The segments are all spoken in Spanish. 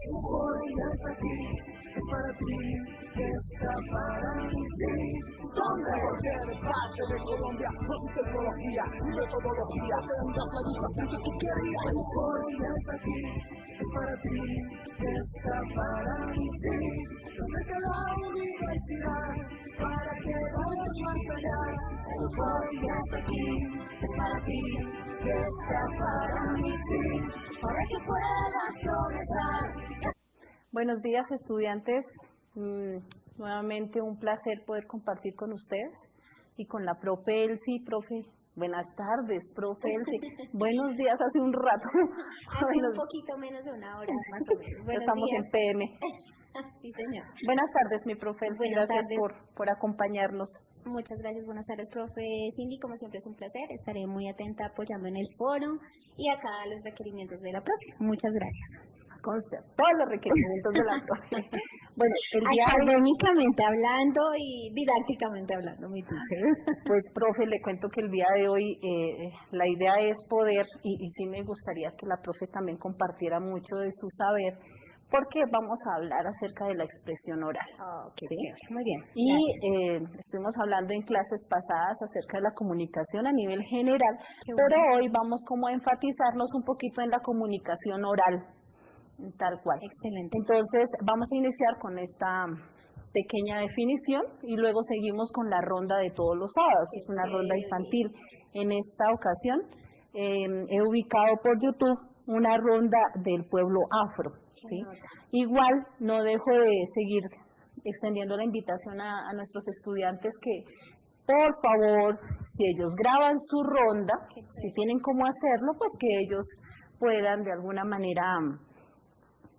Hoy hasta aquí, es para ti, está para mí, sí. Donde cualquier parte de Colombia, con tecnología, metodología, tendrás la educación que tú querías. Hoy hasta aquí, es para ti, está para mí, sí. Donde te la universidad, para que vayas más allá. Hoy hasta aquí, es para ti, está para mí, sí. Para que puedas progresar. Buenos días, estudiantes. Nuevamente un placer poder compartir con ustedes y con la profe Elsie. Profe, buenas tardes, profe Elsie. Buenos días, hace un rato. Hace un poquito menos de una hora, más o menos. Buenos Estamos días. en PM. Sí, señor. Buenas tardes, mi profe Elsie. Buenas Gracias tardes. por acompañarnos. Muchas gracias, buenas tardes, profe Cindy. Como siempre es un placer. Estaré muy atenta apoyando en el foro y acá a los requerimientos de la profe. Muchas gracias. Consta todos los requerimientos de la profe. Bueno, el día académicamente hablando y didácticamente hablando, mi teacher. Pues, profe, le cuento que el día de hoy la idea es poder, y sí me gustaría que la profe también compartiera mucho de su saber, porque vamos a hablar acerca de la expresión oral. Okay, ¿sí? Muy bien. Y estuvimos hablando en clases pasadas acerca de la comunicación a nivel general, Qué pero bueno. hoy vamos como a enfatizarnos un poquito en la comunicación oral, tal cual. Excelente. Entonces, vamos a iniciar con esta pequeña definición y luego seguimos con la ronda de todos los sábados. Es una ronda infantil. En esta ocasión he ubicado por YouTube una ronda del pueblo afro. ¿sí? Igual no dejo de seguir extendiendo la invitación a nuestros estudiantes que, por favor, si ellos graban su ronda, si tienen cómo hacerlo, pues que ellos puedan de alguna manera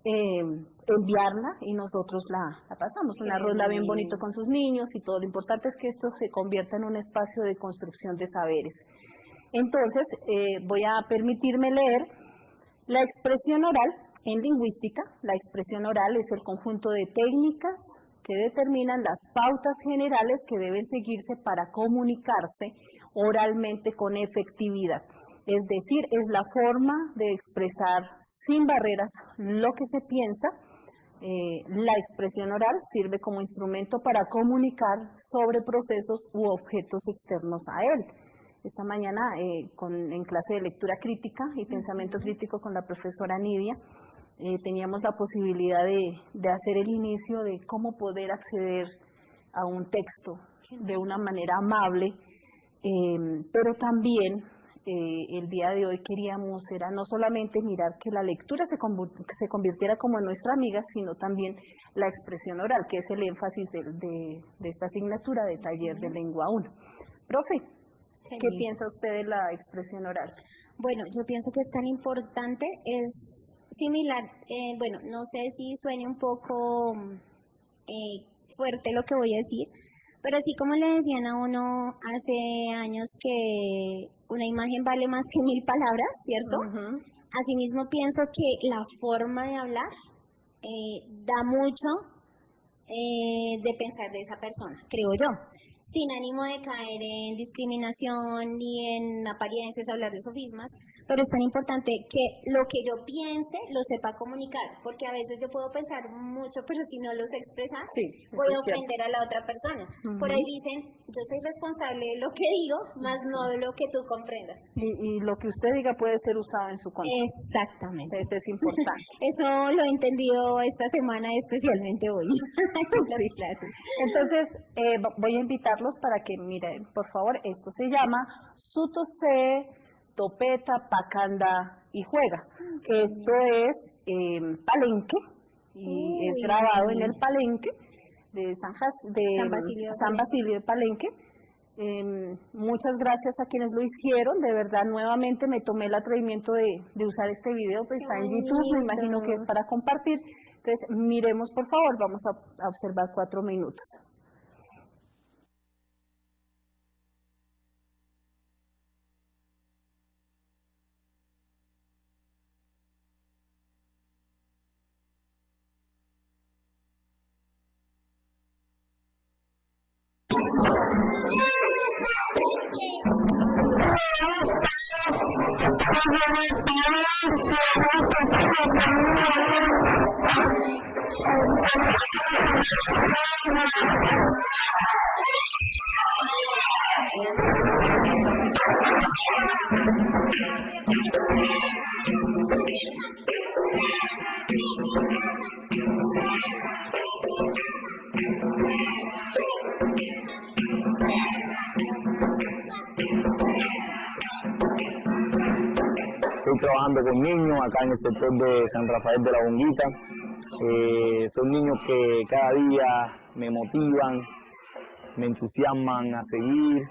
enviarla y nosotros la pasamos. Una ronda bien bonito con sus niños y todo. Lo importante es que esto se convierta en un espacio de construcción de saberes. Entonces, voy a permitirme leer la expresión oral. En lingüística, la expresión oral es el conjunto de técnicas que determinan las pautas generales que deben seguirse para comunicarse oralmente con efectividad. Es decir, es la forma de expresar sin barreras lo que se piensa. La expresión oral sirve como instrumento para comunicar sobre procesos u objetos externos a él. Esta mañana, en clase de lectura crítica y pensamiento crítico con la profesora Nidia, teníamos la posibilidad de hacer el inicio de cómo poder acceder a un texto de una manera amable, pero también el día de hoy queríamos era no solamente mirar que la lectura se convirtiera como en nuestra amiga, sino también la expresión oral, que es el énfasis de esta asignatura de taller de lengua 1. Profe, ¿qué piensa usted de la expresión oral? Bueno, yo pienso que es tan importante, es similar, bueno, no sé si suene un poco fuerte lo que voy a decir, pero así como le decían a uno hace años que una imagen vale más que 1000 palabras, ¿cierto? Asimismo pienso que la forma de hablar da mucho de pensar de esa persona, creo yo. Sin ánimo de caer en discriminación ni en apariencias, hablar de sofismas, pero es tan importante que lo que yo piense lo sepa comunicar, porque a veces yo puedo pensar mucho, pero si no lo sé expresar, voy a ofender a la otra persona. Por ahí dicen, yo soy responsable de lo que digo, más no de lo que tú comprendas. Y lo que usted diga puede ser usado en su contra. Exactamente. Eso es importante. Eso lo he entendido esta semana, especialmente hoy, en las clases. Entonces, voy a invitarlos para que miren, por favor, esto se llama Sutose, Topeta, Pacanda y Juega. Esto es Palenque y es grabado en el Palenque de San Basilio de Palenque. Muchas gracias a quienes lo hicieron, de verdad nuevamente me tomé el atrevimiento de usar este video, pues está en YouTube, me imagino que para compartir. Entonces, miremos por favor, vamos a observar 4 minutos. Estoy trabajando con niños acá en el sector de San Rafael de la Bonguita. Son niños que cada día me motivan, me entusiasman a seguir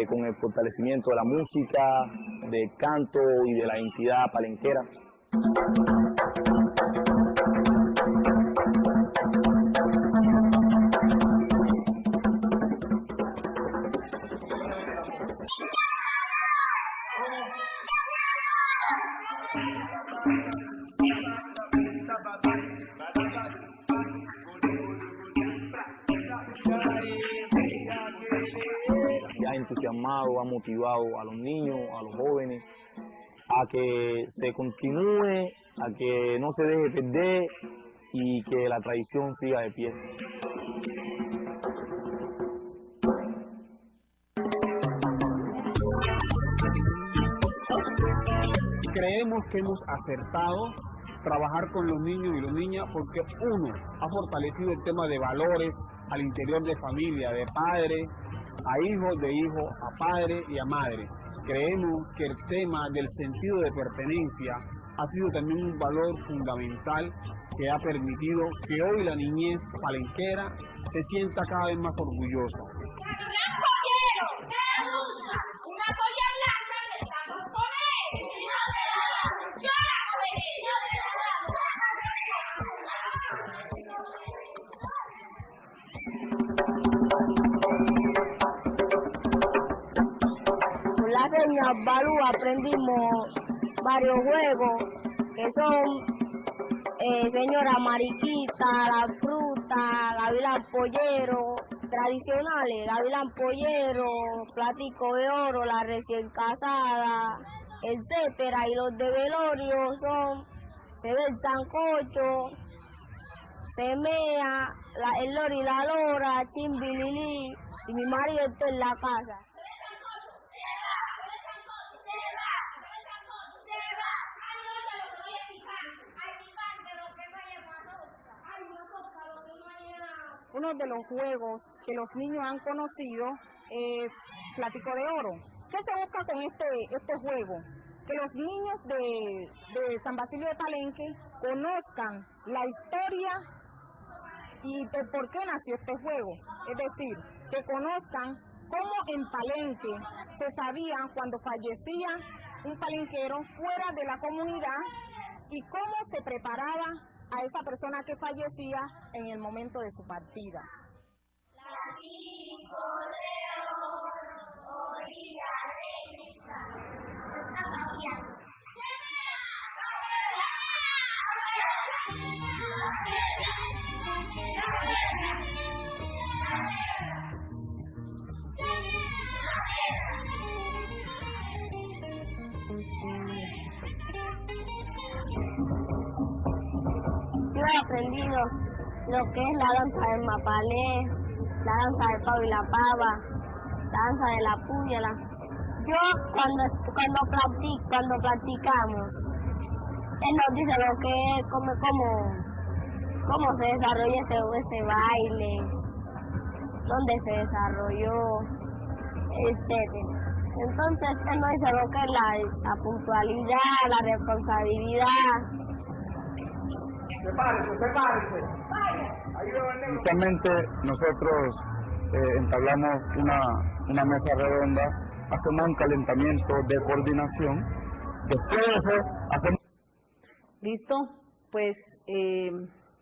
con el fortalecimiento de la música, del canto y de la identidad palenquera. Ha entusiasmado, ha motivado a los niños, a los jóvenes, a que se continúe, a que no se deje perder y que la tradición siga de pie. Creemos que hemos acertado trabajar con los niños y las niñas porque uno ha fortalecido el tema de valores al interior de familia, de padre a hijos, de hijo a padre y a madre. Creemos que el tema del sentido de pertenencia ha sido también un valor fundamental que ha permitido que hoy la niñez palenquera se sienta cada vez más orgullosa. Con la señora Balú aprendimos varios juegos que son señora Mariquita, la fruta, la vila pollero, tradicionales, la vila pollero, platico de oro, la recién casada, etcétera, y los de velorio son, se ve el sancocho, se mea, el lori, la lora, chimbilili, y mi marido está en la casa. Uno de los juegos que los niños han conocido es Platico de Oro. ¿Qué se busca con este juego? Que los niños de San Basilio de Palenque conozcan la historia y de por qué nació este juego. Es decir, que conozcan cómo en Palenque se sabía cuando fallecía un palenquero fuera de la comunidad y cómo se preparaba a esa persona que fallecía en el momento de su partida. Platico de oro, orilla Yo he aprendido lo que es la danza del mapalé, la danza del pavo y la pava, la danza de la púñala. Yo cuando practicamos, él nos dice lo que es, cómo se desarrolla ese baile, dónde se desarrolló, etcétera. Entonces él nos dice lo que es la puntualidad, la responsabilidad. Prepárese. Justamente nosotros entablamos una mesa redonda, hacemos un calentamiento de coordinación, después de eso hacemos... ¿Listo? Pues,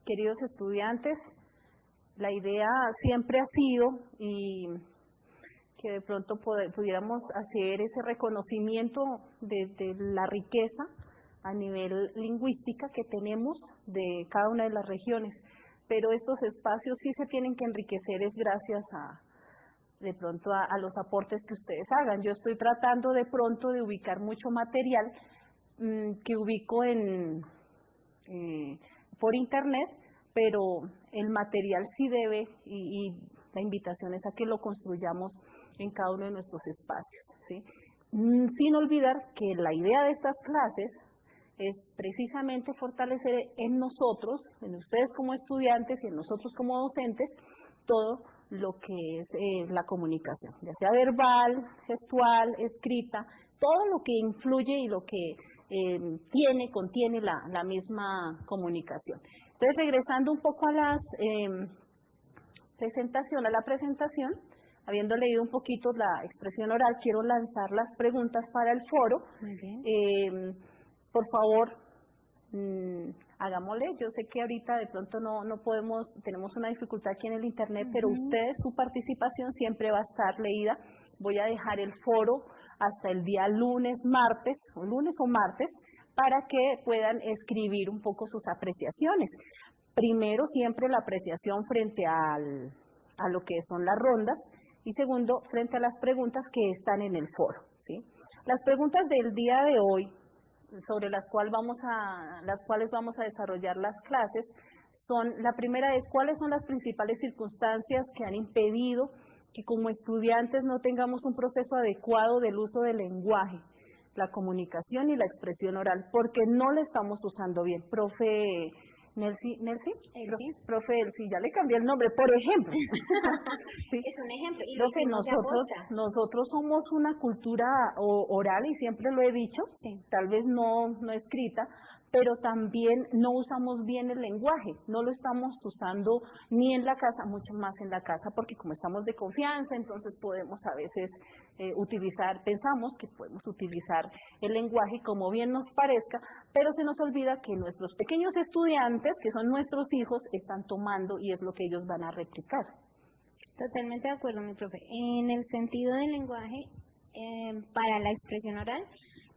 queridos estudiantes, la idea siempre ha sido y que de pronto pudiéramos hacer ese reconocimiento de la riqueza a nivel lingüística que tenemos de cada una de las regiones, pero estos espacios sí se tienen que enriquecer es gracias de pronto a los aportes que ustedes hagan. Yo estoy tratando de pronto de ubicar mucho material, que ubico por internet, pero el material sí debe y la invitación es a que lo construyamos en cada uno de nuestros espacios, ¿sí? Sin olvidar que la idea de estas clases es precisamente fortalecer en nosotros, en ustedes como estudiantes y en nosotros como docentes, todo lo que es la comunicación, ya sea verbal, gestual, escrita, todo lo que influye y lo que contiene la misma comunicación. Entonces, regresando un poco a la presentación, habiendo leído un poquito la expresión oral, quiero lanzar las preguntas para el foro. Muy bien. Por favor, hagámosle. Yo sé que ahorita de pronto no podemos, tenemos una dificultad aquí en el internet, pero ustedes, su participación siempre va a estar leída. Voy a dejar el foro hasta el día lunes o martes, para que puedan escribir un poco sus apreciaciones. Primero, siempre la apreciación frente a lo que son las rondas, y segundo, frente a las preguntas que están en el foro, ¿sí? Las preguntas del día de hoy, sobre las cuales vamos a desarrollar las clases, la primera es: ¿cuáles son las principales circunstancias que han impedido que como estudiantes no tengamos un proceso adecuado del uso del lenguaje, la comunicación y la expresión oral? Porque no le estamos usando bien. Profe Nelcy, profe Elsie, ya le cambié el nombre, por ejemplo. Sí. Es un ejemplo. Y nosotros somos una cultura oral, y siempre lo he dicho, sí, tal vez no escrita, pero también no usamos bien el lenguaje, no lo estamos usando ni en la casa, mucho más en la casa, porque como estamos de confianza, entonces podemos a veces pensamos que podemos utilizar el lenguaje como bien nos parezca, pero se nos olvida que nuestros pequeños estudiantes, que son nuestros hijos, están tomando y es lo que ellos van a replicar. Totalmente de acuerdo, mi profe. En el sentido del lenguaje, para la expresión oral,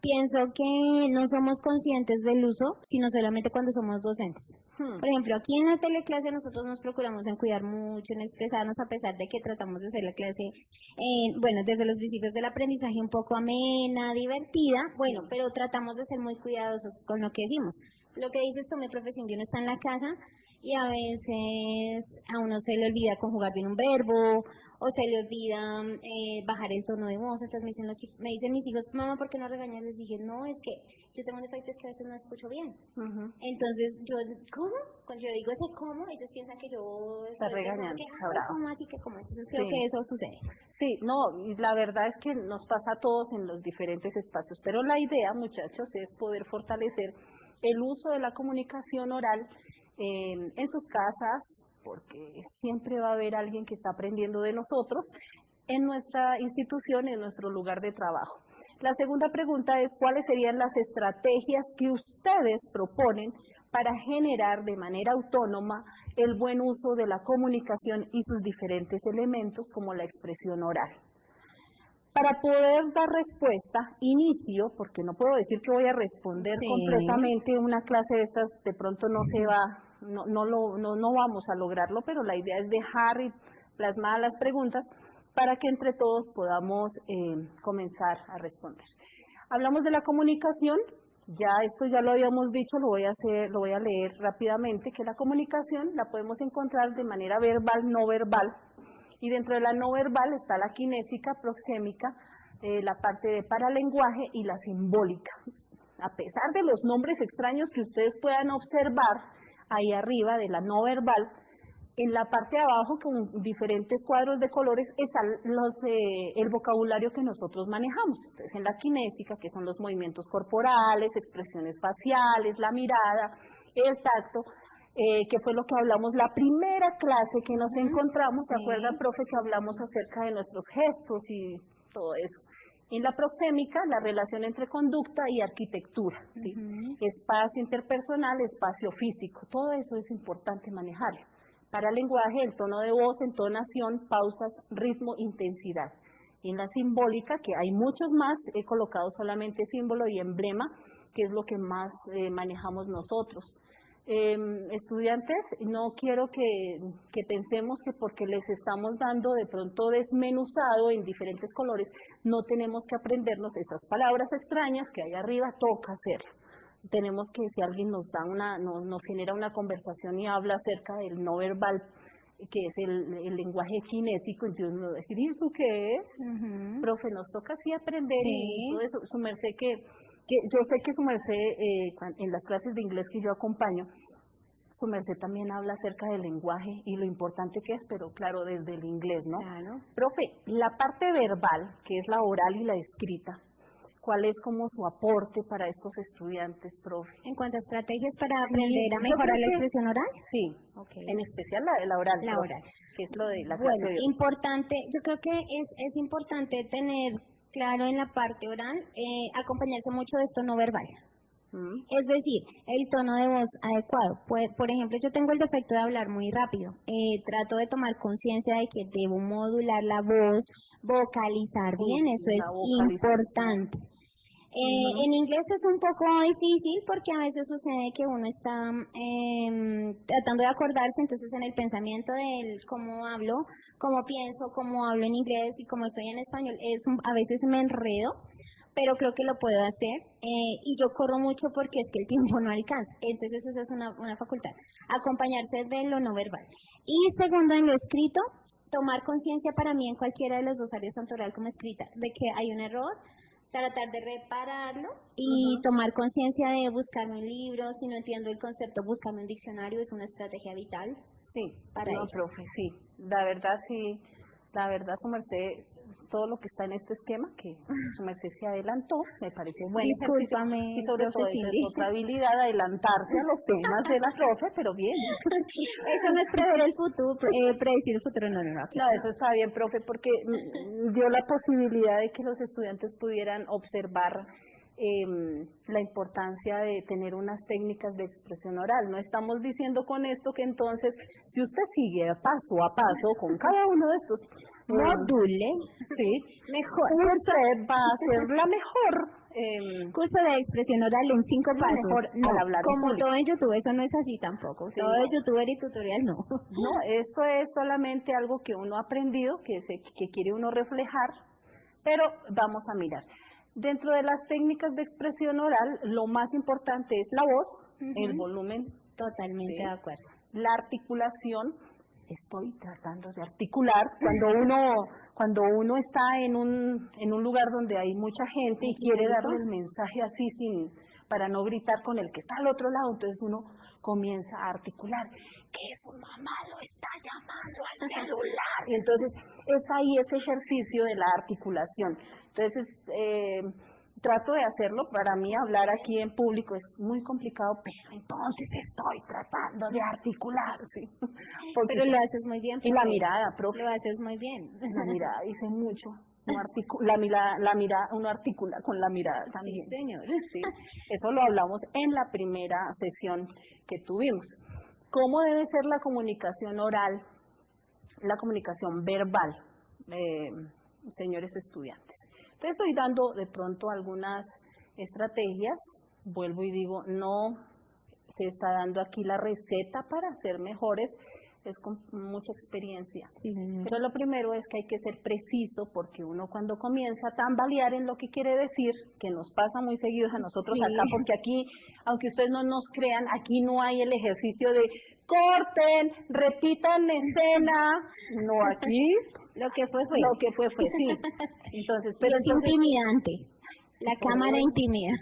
pienso que no somos conscientes del uso, sino solamente cuando somos docentes. Por ejemplo, aquí en la teleclase nosotros nos procuramos en cuidar mucho, en expresarnos, a pesar de que tratamos de hacer la clase, desde los principios del aprendizaje un poco amena, divertida, pero tratamos de ser muy cuidadosos con lo que decimos. Lo que dices tú, mi profe, si uno está en la casa y a veces a uno se le olvida conjugar bien un verbo, o se le olvida bajar el tono de voz. Entonces me dicen mis hijos: mamá, ¿por qué no regañas? Les dije: no, es que yo tengo un defecto, es que a veces no escucho bien. Entonces ¿cómo? Cuando yo digo ese ¿cómo?, ellos piensan que yo estoy regañando, está bravo. ¿Cómo? Así que ¿cómo? Entonces creo que eso sucede. Sí, no, y la verdad es que nos pasa a todos en los diferentes espacios, pero la idea, muchachos, es poder fortalecer el uso de la comunicación oral en sus casas, porque siempre va a haber alguien que está aprendiendo de nosotros, en nuestra institución, en nuestro lugar de trabajo. La segunda pregunta es: ¿cuáles serían las estrategias que ustedes proponen para generar de manera autónoma el buen uso de la comunicación y sus diferentes elementos, como la expresión oral? Para poder dar respuesta, inicio, porque no puedo decir que voy a responder completamente una clase de estas, de pronto no vamos a lograrlo, pero la idea es dejar plasmadas las preguntas para que entre todos podamos comenzar a responder. Hablamos de la comunicación, esto ya lo habíamos dicho, lo voy a leer rápidamente, que la comunicación la podemos encontrar de manera verbal, no verbal, y dentro de la no verbal está la kinésica, proxémica, la parte de paralenguaje y la simbólica. A pesar de los nombres extraños que ustedes puedan observar ahí arriba de la no verbal, en la parte de abajo, con diferentes cuadros de colores, está el vocabulario que nosotros manejamos. Entonces, en la kinésica, que son los movimientos corporales, expresiones faciales, la mirada, el tacto, que fue lo que hablamos la primera clase que nos encontramos, ¿se acuerdan, profe, que hablamos acerca de nuestros gestos y todo eso? En la proxémica, la relación entre conducta y arquitectura, ¿sí? Espacio interpersonal, espacio físico, todo eso es importante manejarlo. Para el lenguaje, el tono de voz, entonación, pausas, ritmo, intensidad. Y en la simbólica, que hay muchos más, he colocado solamente símbolo y emblema, que es lo que más manejamos nosotros. Estudiantes, no quiero que pensemos que porque les estamos dando de pronto desmenuzado en diferentes colores, no tenemos que aprendernos esas palabras extrañas que hay arriba, toca hacerlo. Tenemos que, si alguien nos da nos genera una conversación y habla acerca del no verbal, que es el lenguaje kinésico, entonces uno va a decir, ¿y eso qué es? Profe, nos toca así aprender, y todo eso, su merced que yo sé que su merced, en las clases de inglés que yo acompaño, su merced también habla acerca del lenguaje y lo importante que es, pero claro, desde el inglés, ¿no? Claro. Profe, la parte verbal, que es la oral y la escrita, ¿cuál es como su aporte para estos estudiantes, profe? En cuanto a estrategias para aprender a mejorar la expresión oral. Sí, Okay. en especial la oral. La profe, oral. que es lo de la Bueno, clase de hoy. importante, yo creo que es importante tener claro en la parte oral, acompañarse mucho de esto no verbal. Es decir, el tono de voz adecuado. Por ejemplo, yo tengo el defecto de hablar muy rápido. Trato de tomar conciencia de que debo modular la voz, vocalizar bien, eso es importante. En inglés es un poco difícil porque a veces sucede que uno está tratando de acordarse, entonces en el pensamiento de cómo hablo, cómo pienso, cómo hablo en inglés y cómo estoy en español, a veces me enredo, pero creo que lo puedo hacer y yo corro mucho porque es que el tiempo no alcanza, entonces esa es una facultad, acompañarse de lo no verbal. Y segundo, en lo escrito, tomar conciencia para mí en cualquiera de las dos áreas, tanto oral como escrita, de que hay un error, tratar de repararlo y tomar conciencia de buscarme un libro, si no entiendo el concepto, buscarme un diccionario, es una estrategia vital. Sí, para no, ello. profe, sí, la verdad, su merced, todo lo que está en este esquema, que su merced se adelantó, me parece buen ejercicio, Discúlpame, y sobre profe todo esa Cindy. es otra habilidad, adelantarse a los temas de la profe, pero bien. Eso no es prever el futuro, predecir el futuro, no. No, eso está bien, profe, porque dio la posibilidad de que los estudiantes pudieran observar la importancia de tener unas técnicas de expresión oral. No estamos diciendo con esto que entonces, si usted sigue paso a paso con cada uno de estos módulos, sí, mejor. Usted va a ser la mejor curso de expresión oral en 5 pasos. Mejor No, al hablar en como público. todo en YouTube, eso no es así tampoco. Sí, todo no. es youtuber y tutorial no. No, esto es solamente algo que uno ha aprendido, que quiere uno reflejar, pero vamos a mirar. Dentro de las técnicas de expresión oral, lo más importante es la voz, el volumen. Totalmente Sí. de acuerdo. La articulación, estoy tratando de articular, cuando uno está en un lugar donde hay mucha gente y quiere darle el mensaje así para no gritar con el que está al otro lado, entonces uno comienza a articular que su mamá lo está llamando al celular. Y entonces es ahí ese ejercicio de la articulación. Entonces, trato de hacerlo. Para mí hablar aquí en público es muy complicado, pero entonces estoy tratando de articular, ¿sí? Porque Pero lo haces muy bien. y la mirada, profe. Lo haces muy bien. La mirada dice mucho. La mirada, uno articula con la mirada también. Sí, señor. Sí, eso lo hablamos en la primera sesión que tuvimos. ¿Cómo debe ser la comunicación oral, la comunicación verbal, señores estudiantes? Entonces estoy dando de pronto algunas estrategias, vuelvo y digo, no se está dando aquí la receta para ser mejores, es con mucha experiencia. Sí, señor. Pero lo primero es que hay que ser preciso, porque uno cuando comienza a tambalear en lo que quiere decir, que nos pasa muy seguido a nosotros Sí. acá, porque aquí, aunque ustedes no nos crean, aquí no hay el ejercicio de corten, repitan escena, no, aquí Lo que fue, fue. lo que fue, sí. Entonces, pero es entonces, intimidante. La cámara intimida.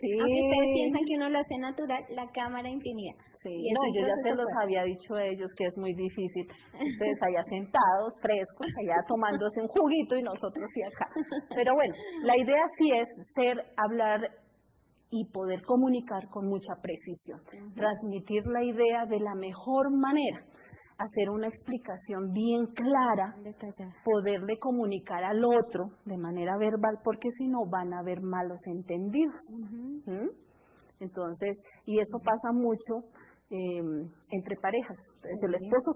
sí, Aunque ustedes piensan que uno lo hace natural, la cámara intimida. sí, Y es no, un yo ya se proceso los fuerte. había dicho a ellos que es muy difícil, ustedes allá sentados, frescos, allá tomándose un juguito y nosotros sí acá. Pero bueno, la idea sí es hablar y poder comunicar con mucha precisión, transmitir la idea de la mejor manera, hacer una explicación bien clara, Detallada. poderle comunicar al otro de manera verbal, porque si no van a haber malos entendidos. ¿Mm? Entonces, y eso pasa mucho entre parejas. Entonces, el esposo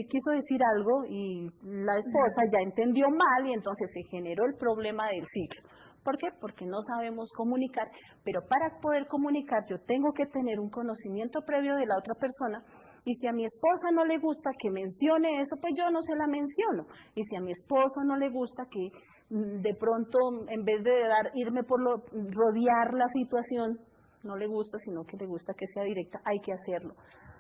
quiso decir algo y la esposa ya entendió mal y entonces se generó el problema del siglo. ¿Por qué? Porque no sabemos comunicar, pero para poder comunicar yo tengo que tener un conocimiento previo de la otra persona. Y si a mi esposa no le gusta que mencione eso, pues yo no se la menciono. Y si a mi esposo no le gusta que de pronto, en vez de irme por rodear la situación, no le gusta, sino que le gusta que sea directa, hay que hacerlo.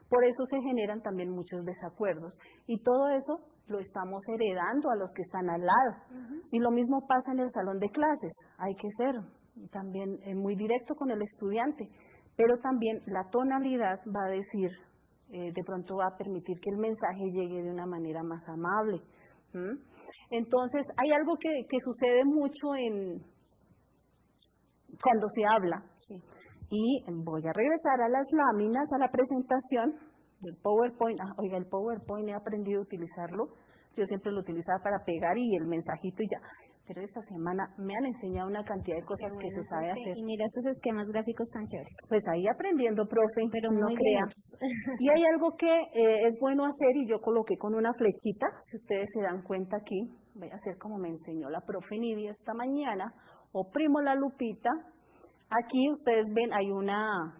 Por eso se generan también muchos desacuerdos. Y todo eso lo estamos heredando a los que están al lado. Y lo mismo pasa en el salón de clases. Hay que ser también muy directo con el estudiante. Pero también la tonalidad va a decir, de pronto va a permitir que el mensaje llegue de una manera más amable. Entonces, hay algo que sucede mucho cuando se habla. Sí. Y voy a regresar a las láminas, a la presentación del PowerPoint. Oiga, el PowerPoint he aprendido a utilizarlo. Yo siempre lo utilizaba para pegar y el mensajito y ya. Pero esta semana me han enseñado una cantidad de cosas que se sabe hacer. Y mira esos esquemas gráficos tan chéveres. Pues ahí aprendiendo, profe, pero no crea. Y hay algo que es bueno hacer y yo coloqué con una flechita, si ustedes se dan cuenta aquí, voy a hacer como me enseñó la profe Nidia esta mañana, oprimo la lupita. Aquí ustedes ven, hay una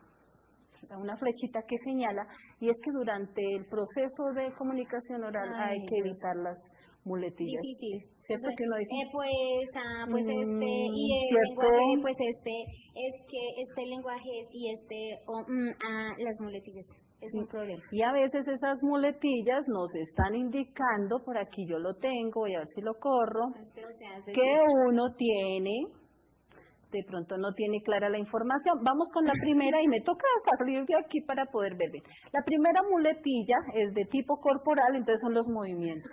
flechita que señala, y es que durante el proceso de comunicación oral hay que evitar las muletillas. Difícil. ¿Cierto que uno dice? Pues y el ¿cierto? lenguaje, pues es que este lenguaje es y las muletillas. Es un problema. Y a veces esas muletillas nos están indicando, por aquí yo lo tengo, voy a ver si lo corro, que uno tiene, de pronto no tiene clara la información. Vamos con la primera y me toca salir de aquí para poder ver bien. La primera muletilla es de tipo corporal, entonces son los movimientos.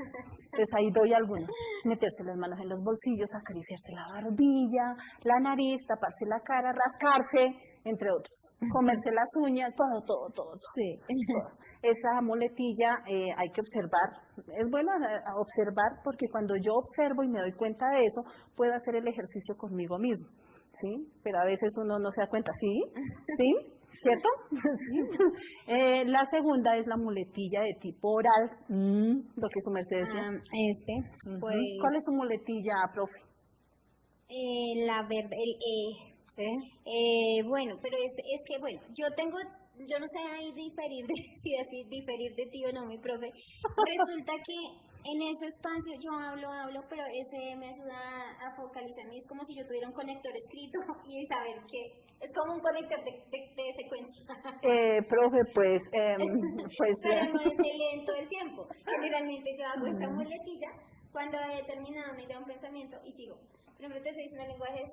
Entonces ahí doy algunos. Meterse las manos en los bolsillos, acariciarse la barbilla, la nariz, taparse la cara, rascarse, entre otros. Comerse las uñas, todo. Sí. Esa muletilla hay que observar. Es bueno observar porque cuando yo observo y me doy cuenta de eso, puedo hacer el ejercicio conmigo mismo. ¿Sí? Pero a veces uno no se da cuenta, ¿sí? ¿Sí? ¿Cierto? ¿Sí? La segunda es la muletilla de tipo oral, lo que su merced decía. Pues, ¿cuál es su muletilla, profe? Bueno, pero es que, bueno, yo no sé ahí si diferir de ti o no, mi profe. Resulta que en ese espacio yo hablo, pero ese me ayuda a focalizarme. Es como si yo tuviera un conector escrito y saber que es como un conector de secuencia. Profe, pues... pero no es lento el tiempo. Generalmente yo hago esta muletilla cuando he terminado una idea, un pensamiento y sigo. Por ejemplo, te estoy diciendo, el lenguaje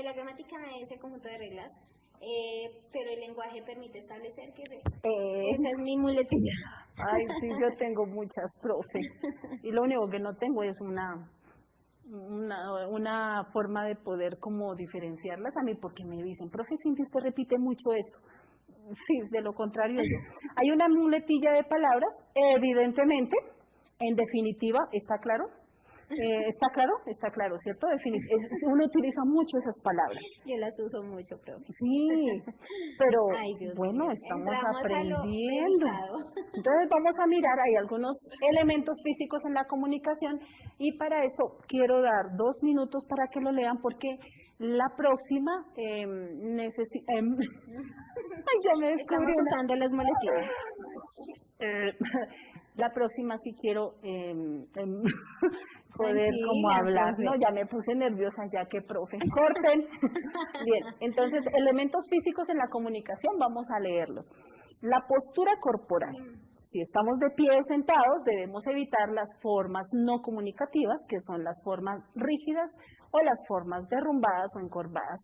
la gramática es el conjunto de reglas. Pero el lenguaje permite establecer que esa es mi muletilla. Ay, sí, yo tengo muchas, profe. Y lo único que no tengo es una forma de poder como diferenciarlas a mí, porque me dicen, profe, Cindy, usted repite mucho esto. Sí, de lo contrario yo. Hay una muletilla de palabras, evidentemente, en definitiva, ¿está claro? ¿Está claro, ¿cierto? Uno utiliza mucho esas palabras. Yo las uso mucho, profe. Sí, pero bueno, mío. estamos aprendiendo. Entonces vamos a mirar, hay algunos elementos físicos en la comunicación y para esto quiero dar 2 minutos para que lo lean porque la próxima necesita... yo me descubrí Estamos usando las muletillas. La próxima sí quiero poder como hablar, profe. ¿no? Ya me puse nerviosa ya que, profe. Corten. Bien, entonces, elementos físicos en la comunicación, vamos a leerlos. La postura corporal. Si estamos de pie o sentados, debemos evitar las formas no comunicativas, que son las formas rígidas o las formas derrumbadas o encorvadas.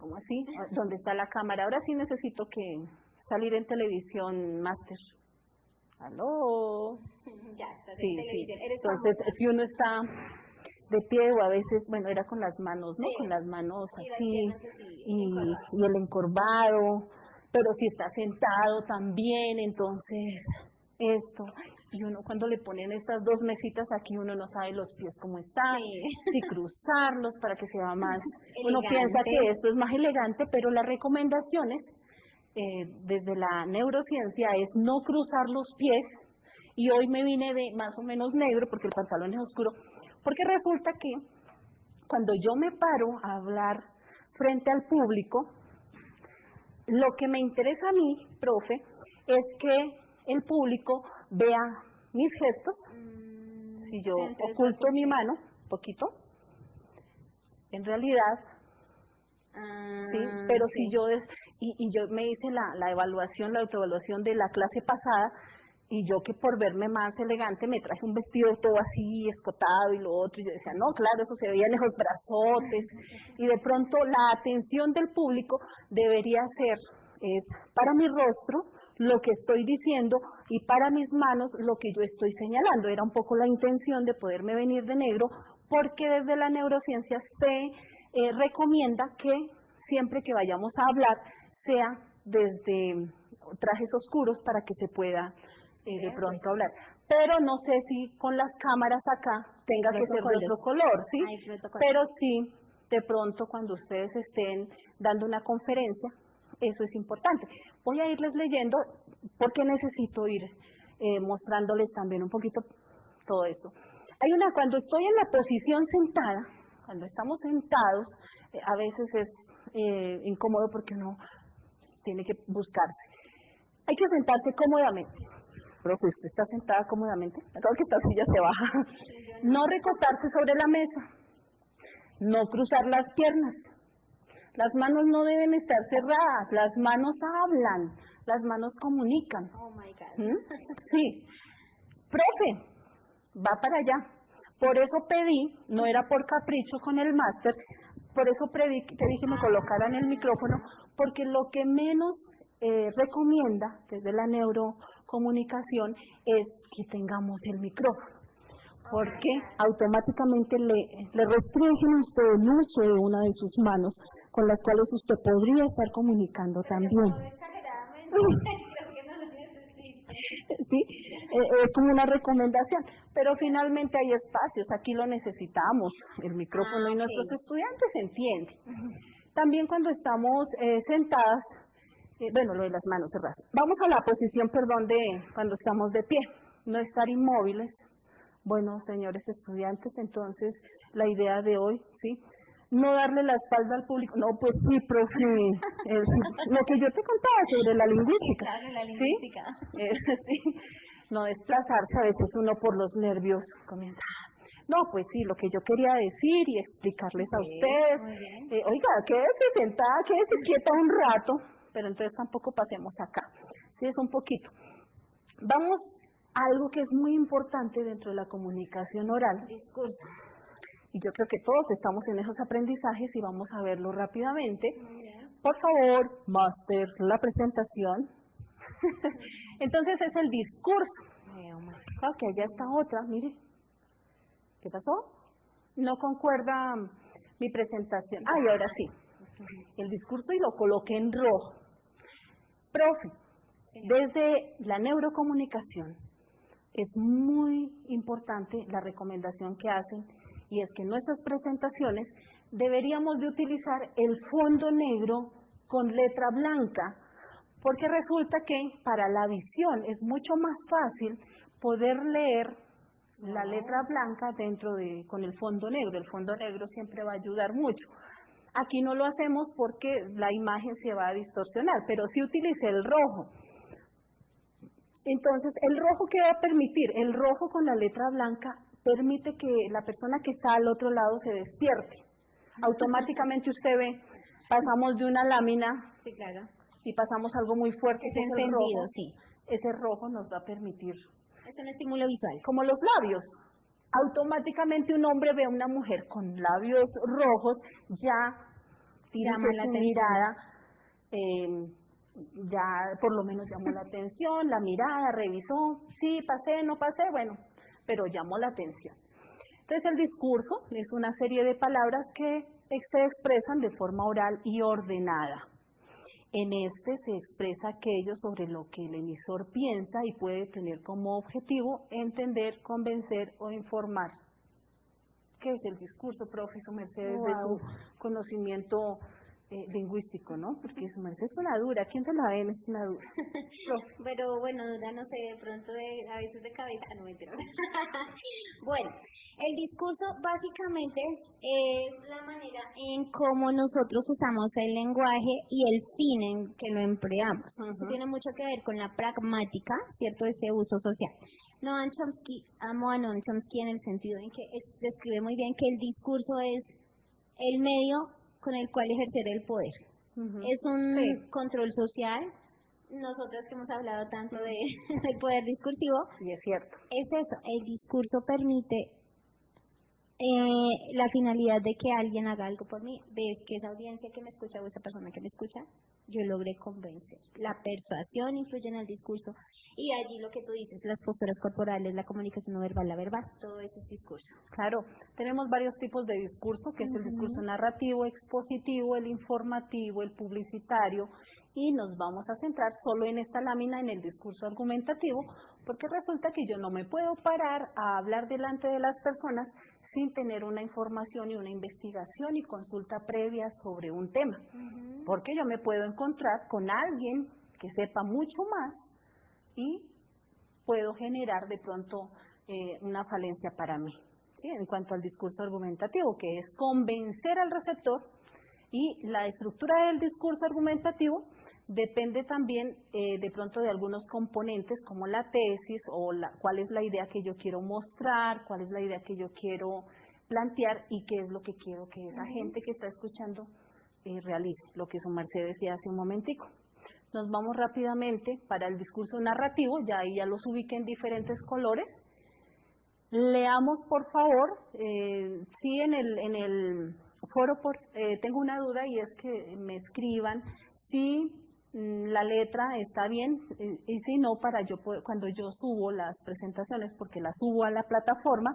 ¿Cómo así? ¿Dónde está la cámara? Ahora sí necesito que salir en televisión, máster. ¿Aló? Ya estás sí, en televisión. Sí. Entonces, si uno está de pie o a veces, bueno, era con las manos, ¿no? Sí. Con las manos así y el encorvado, pero si está sentado también, entonces esto. Y uno cuando le ponen estas 2 mesitas aquí, uno no sabe los pies cómo están, si cruzarlos para que sea más... Uno piensa que esto es más elegante, pero las recomendaciones... desde la neurociencia es no cruzar los pies y hoy me vine de más o menos negro porque el pantalón es oscuro, porque resulta que cuando yo me paro a hablar frente al público, lo que me interesa a mí, profe, es que el público vea mis gestos. Si yo oculto mi mano, poquito, en realidad, sí, pero si yo, yo me hice la evaluación, la autoevaluación de la clase pasada, y yo que por verme más elegante me traje un vestido todo así, escotado y lo otro, y yo decía, no, claro, eso se veían esos brazotes, y de pronto la atención del público debería ser, es para mi rostro lo que estoy diciendo y para mis manos lo que yo estoy señalando. Era un poco la intención de poderme venir de negro, porque desde la neurociencia se recomienda que siempre que vayamos a hablar sea desde trajes oscuros para que se pueda de pronto hablar. Pero no sé si con las cámaras acá tenga que ser de otro color, ¿sí? Pero sí, de pronto cuando ustedes estén dando una conferencia, eso es importante. Voy a irles leyendo porque necesito ir mostrándoles también un poquito todo esto. Hay una, cuando estoy en la posición sentada, cuando estamos sentados, a veces es incómodo porque uno tiene que buscarse. Hay que sentarse cómodamente. Profe, ¿usted está sentada cómodamente? Creo que esta silla se baja. No recostarse sobre la mesa. No cruzar las piernas. Las manos no deben estar cerradas. Las manos hablan. Las manos comunican. Oh my God. Sí. Profe, va para allá. Por eso pedí, no era por capricho con el máster, por eso pedí que me colocaran el micrófono, porque lo que menos recomienda desde la neurocomunicación es que tengamos el micrófono, porque automáticamente le restringen a usted el uso de una de sus manos, con las cuales usted podría estar comunicando también. Sí, es como una recomendación, pero finalmente hay espacios, aquí lo necesitamos, el micrófono, y nuestros estudiantes entienden. También cuando estamos sentadas, bueno, lo de las manos cerradas. Vamos a la posición, perdón, de cuando estamos de pie, no estar inmóviles. Bueno, señores estudiantes, entonces la idea de hoy, ¿sí? No darle la espalda al público. No, pues sí, profe, lo que yo te contaba sobre la lingüística. Claro, la lingüística. ¿Sí? Sí, no desplazarse, a veces uno por los nervios comienza. No, pues sí, lo que yo quería decir y explicarles a ustedes. Oiga, quédese sentada, quédese quieta un rato, pero entonces tampoco pasemos acá. Sí, es un poquito. Vamos a algo que es muy importante dentro de la comunicación oral. Discurso. Y yo creo que todos estamos en esos aprendizajes y vamos a verlo rápidamente. Por favor, máster, la presentación. Entonces es el discurso. Ok, ya está otra, mire. ¿Qué pasó? No concuerda mi presentación. Ah, y ahora sí. El discurso y lo coloqué en rojo. Profe, desde la neurocomunicación es muy importante la recomendación que hacen, y es que en nuestras presentaciones deberíamos de utilizar el fondo negro con letra blanca, porque resulta que para la visión es mucho más fácil poder leer la letra blanca con el fondo negro. El fondo negro siempre va a ayudar mucho. Aquí no lo hacemos porque la imagen se va a distorsionar, pero sí utilice el rojo. Entonces, ¿el rojo qué va a permitir? El rojo con la letra blanca permite que la persona que está al otro lado se despierte. Automáticamente usted ve, pasamos de una lámina y pasamos algo muy fuerte. Es encendido, sí. Ese rojo nos va a permitir. Es un estímulo visual. Como los labios. Automáticamente un hombre ve a una mujer con labios rojos, ya llama la mirada, ya por lo menos llamó la atención, la mirada, revisó, sí, pasé, no pasé, bueno, pero llamó la atención. Entonces el discurso es una serie de palabras que se expresan de forma oral y ordenada. En este se expresa aquello sobre lo que el emisor piensa y puede tener como objetivo entender, convencer o informar. ¿Qué es el discurso, profesor Mercedes, de su conocimiento lingüístico, ¿no? Porque su merced es una dura, ¿quién se la ven? Es una dura. Pero bueno, ya no sé, de pronto a veces de cabeza, no me entero. Bueno, el discurso básicamente es la manera en cómo nosotros usamos el lenguaje y el fin en que lo empleamos. Eso tiene mucho que ver con la pragmática, ¿cierto? Ese uso social. Noam Chomsky, amo a Noam Chomsky en el sentido en que describe muy bien que el discurso es el medio con el cual ejercer el poder. Es un control social. Nosotras que hemos hablado tanto del poder discursivo, sí, es cierto. Es eso, el discurso permite la finalidad de que alguien haga algo por mí, ves que esa audiencia que me escucha o esa persona que me escucha, yo logré convencer. La persuasión influye en el discurso y allí lo que tú dices, las posturas corporales, la comunicación no verbal, la verbal, todo eso es discurso. Claro, tenemos varios tipos de discurso, que es el discurso narrativo, expositivo, el informativo, el publicitario, y nos vamos a centrar solo en esta lámina, en el discurso argumentativo, porque resulta que yo no me puedo parar a hablar delante de las personas sin tener una información y una investigación y consulta previa sobre un tema, porque yo me puedo encontrar con alguien que sepa mucho más y puedo generar de pronto una falencia para mí, ¿sí? En cuanto al discurso argumentativo, que es convencer al receptor, y la estructura del discurso argumentativo depende también de pronto de algunos componentes como la tesis o cuál es la idea que yo quiero mostrar, cuál es la idea que yo quiero plantear y qué es lo que quiero que esa gente que está escuchando realice, lo que su merced decía hace un momentico. Nos vamos rápidamente para el discurso narrativo, ya ahí ya los ubiqué en diferentes colores. Leamos por favor, sí en el foro tengo una duda y es que me escriban si la letra está bien y si no, para yo cuando yo subo las presentaciones, porque las subo a la plataforma,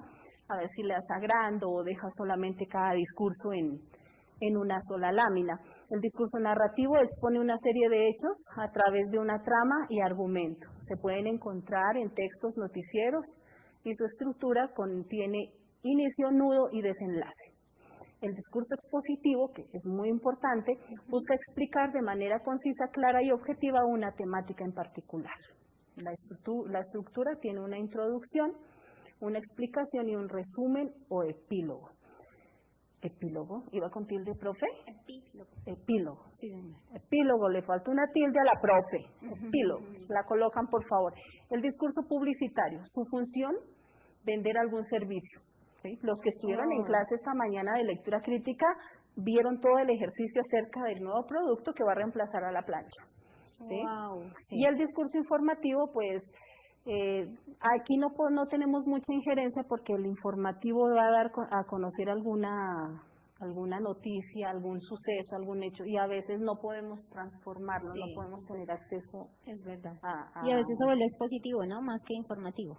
a ver si las agrando o deja solamente cada discurso en una sola lámina. El discurso narrativo expone una serie de hechos a través de una trama y argumento. Se pueden encontrar en textos noticieros y su estructura contiene inicio, nudo y desenlace. El discurso expositivo, que es muy importante, busca explicar de manera concisa, clara y objetiva una temática en particular. La estructura tiene una introducción, una explicación y un resumen o epílogo. ¿Epílogo? ¿Iba con tilde, profe? Epílogo. Sí, epílogo, le falta una tilde a la profe. Epílogo. La colocan, por favor. El discurso publicitario, su función, vender algún servicio. ¿Sí? Los que estuvieron en clase esta mañana de lectura crítica vieron todo el ejercicio acerca del nuevo producto que va a reemplazar a la plancha. ¿Sí? Sí. Y el discurso informativo, pues, aquí no tenemos mucha injerencia porque el informativo va a dar a conocer alguna noticia, algún suceso, algún hecho, y a veces no podemos transformarlo, no podemos tener acceso. Es verdad. Y a veces se vuelve expositivo, ¿no? Más que informativo.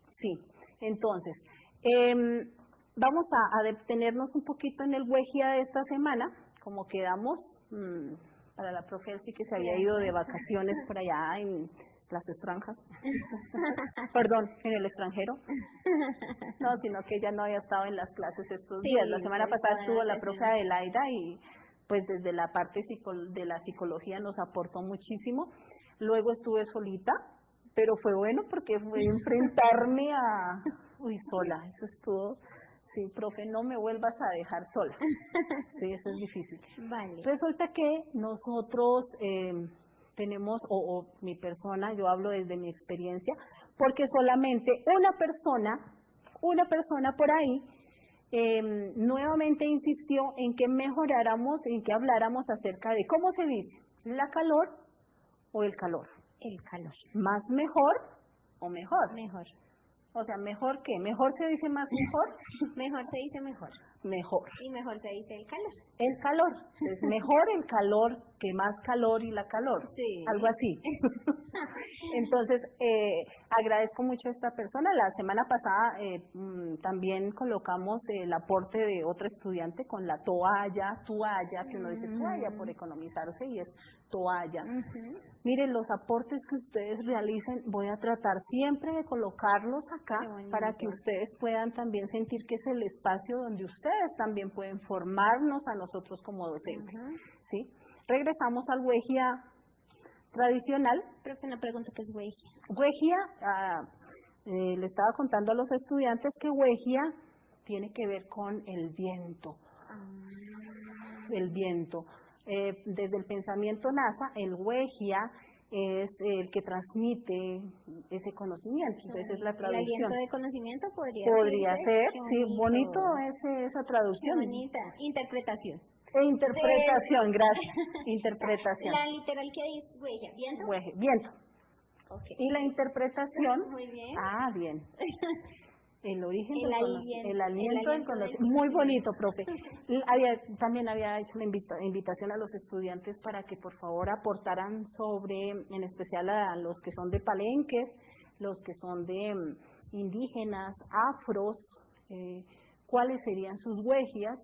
Sí, entonces, vamos a detenernos un poquito en el Wejía de esta semana, como quedamos, para la profe sí que se había ido de vacaciones por allá en las extranjas, perdón, en el extranjero, no, sino que ella no había estado en las clases estos días. La semana pasada estuvo la profe Adelaida y pues desde la parte de la psicología nos aportó muchísimo. Luego estuve solita, pero fue bueno porque fue enfrentarme a, sola, eso estuvo, sí, profe, no me vuelvas a dejar sola, sí, eso es difícil. Vale. Resulta que nosotros tenemos, o mi persona, yo hablo desde mi experiencia, porque solamente una persona por ahí nuevamente insistió en que mejoráramos, en que habláramos acerca de, ¿cómo se dice? ¿La calor o el calor? El calor. ¿Más mejor o mejor? Mejor. O sea, ¿mejor qué? ¿Mejor se dice más mejor? Mejor se dice mejor. Mejor. Y mejor se dice el calor. El calor. Es mejor el calor que más calor y la calor. Sí. Algo así. Entonces, agradezco mucho a esta persona. La semana pasada también colocamos el aporte de otra estudiante con la toalla, que uno dice toalla por economizarse y es toalla. Miren, los aportes que ustedes realicen, voy a tratar siempre de colocarlos acá para que ustedes puedan también sentir que es el espacio donde ustedes también pueden formarnos a nosotros como docentes. ¿Sí? Regresamos al Wejia tradicional. Profe, una pregunta, ¿qué es Wejia? Wejia, le estaba contando a los estudiantes que Wejia tiene que ver con el viento. El viento. Desde el pensamiento NASA, el Wejia es el que transmite ese conocimiento, entonces es la traducción. ¿El aliento de conocimiento podría ser? Sí, bonito esa traducción. Qué bonita. Interpretación. Interpretación, gracias. Interpretación. La literal que dice Wejia, ¿viento? Viento. Okay. Y la interpretación. Muy bien. Ah, bien. El origen el aliento del conocimiento. Muy bonito, profe. También había hecho la invitación a los estudiantes para que por favor aportaran sobre, en especial a los que son de Palenque, los que son de indígenas, afros, cuáles serían sus wejias,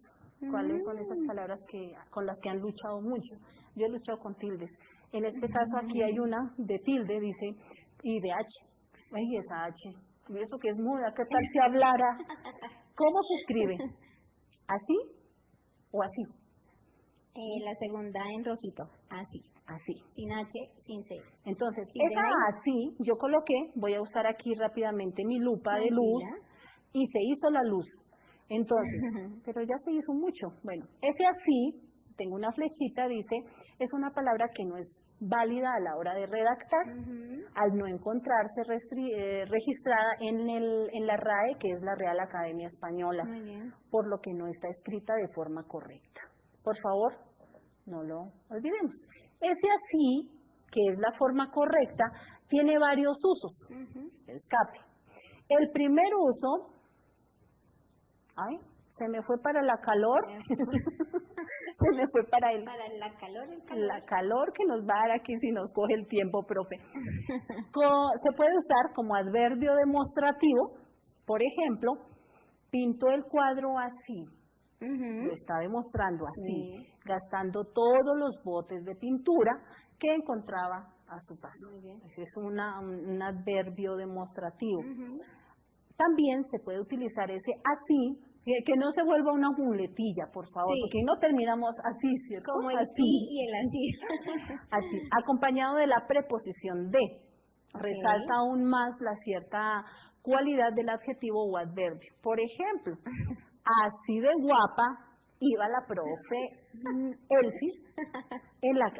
cuáles son esas palabras con las que han luchado mucho. Yo he luchado con tildes. En este caso aquí hay una de tilde, dice, y de H. Ay, esa H. Eso que es muda, ¿qué tal si hablara? ¿Cómo se escribe? ¿Así o así? La segunda en rojito, así. Así. Sin H, sin C. Entonces, ¿Sí esa así, yo coloqué, voy a usar aquí rápidamente mi lupa de luz, y se hizo la luz. Entonces, pero ya se hizo mucho. Bueno, ese así, tengo una flechita, dice, es una palabra que no es válida a la hora de redactar, al no encontrarse registrada en la RAE, que es la Real Academia Española, por lo que no está escrita de forma correcta. Por favor, no lo olvidemos. Ese así, que es la forma correcta, tiene varios usos. Escape. El primer uso, se me fue para la calor, se me fue para la calor que nos va a dar aquí si nos coge el tiempo, profe. Se puede usar como adverbio demostrativo, por ejemplo, pintó el cuadro así, lo está demostrando así, gastando todos los botes de pintura que encontraba a su paso. Ese es un adverbio demostrativo. También se puede utilizar ese así, que no se vuelva una muletilla, por favor, porque no terminamos así, ¿cierto? Como el así. sí y el así. Así, acompañado de la preposición de. Resalta aún más la cierta cualidad del adjetivo o adverbio. Por ejemplo, así de guapa iba la profe Elsie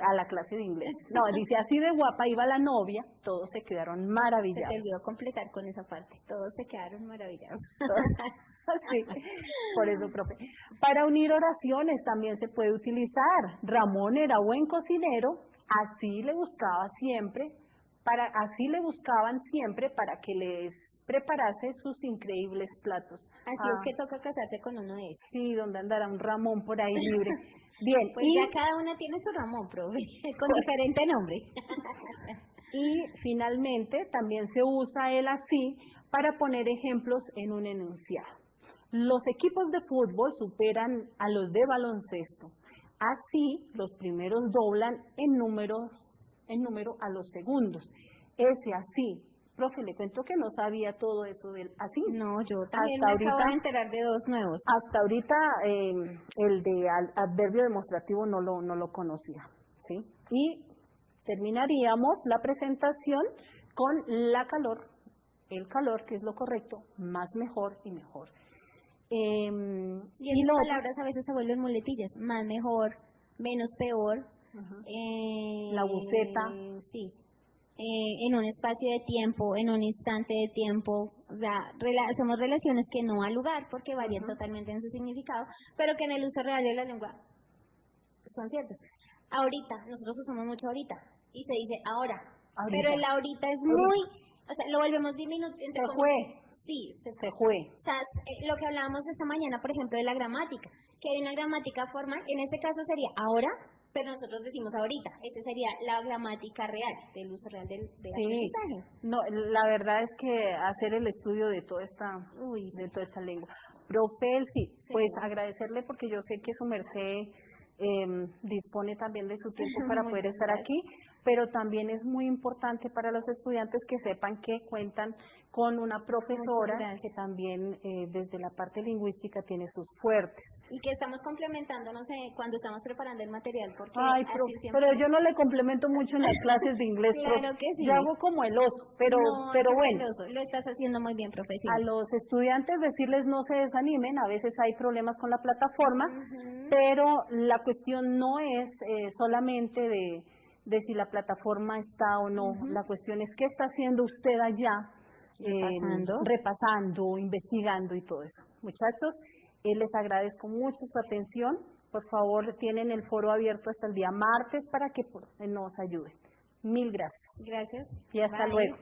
a la clase de inglés. No, dice, así de guapa iba la novia, todos se quedaron maravillados. Se te olvidó completar con esa parte, todos se quedaron maravillados. Sí, por eso, profe. Para unir oraciones también se puede utilizar. Ramón era buen cocinero, así le buscaban siempre para que les preparase sus increíbles platos. Así es que toca casarse con uno de esos. Sí, donde andará un Ramón por ahí libre. Bien. Pues ya cada una tiene su Ramón, profe, con diferente nombre. Y finalmente también se usa el así para poner ejemplos en un enunciado. Los equipos de fútbol superan a los de baloncesto. Así, los primeros doblan en número a los segundos. Ese así. Profe, le cuento que no sabía todo eso del así. No, yo también me acabo de enterar de dos nuevos. Hasta ahorita el de adverbio demostrativo no lo conocía, ¿sí? Y terminaríamos la presentación con la calor, el calor, que es lo correcto, más, mejor y mejor. Y esas palabras a veces se vuelven muletillas, más, mejor, menos, peor. La buceta. Sí. En un espacio de tiempo, en un instante de tiempo, o sea, hacemos relaciones que no al lugar porque varían totalmente en su significado, pero que en el uso real de la lengua son ciertas. Ahorita, nosotros usamos mucho ahorita y se dice ahora. Pero el ahorita es muy, o sea, lo volvemos diminutivo. Se fue. Sí, se fue. O sea, lo que hablábamos esta mañana, por ejemplo, de la gramática, que hay una gramática formal, en este caso sería ahora, pero nosotros decimos ahorita, esa sería la gramática real, del uso real del Sí, aprendizaje. no, la verdad es que hacer el estudio de toda esta lengua. Profe, sí, pues agradecerle porque yo sé que su merced dispone también de su tiempo para poder estar aquí, pero también es muy importante para los estudiantes que sepan que cuentan con una profesora que también desde la parte lingüística tiene sus fuertes. Y que estamos complementándonos cuando estamos preparando el material, porque Ay, pero yo no le complemento mucho en las clases de inglés, claro que sí. Yo hago como el oso, pero bueno. Lo estás haciendo muy bien, profesor. A los estudiantes decirles no se desanimen, a veces hay problemas con la plataforma, pero la cuestión no es solamente de si la plataforma está o no, la cuestión es qué está haciendo usted allá, repasando, investigando y todo eso. Muchachos, les agradezco mucho su atención. Por favor, tienen el foro abierto hasta el día martes para que nos ayuden. Mil gracias. Gracias. Y hasta luego.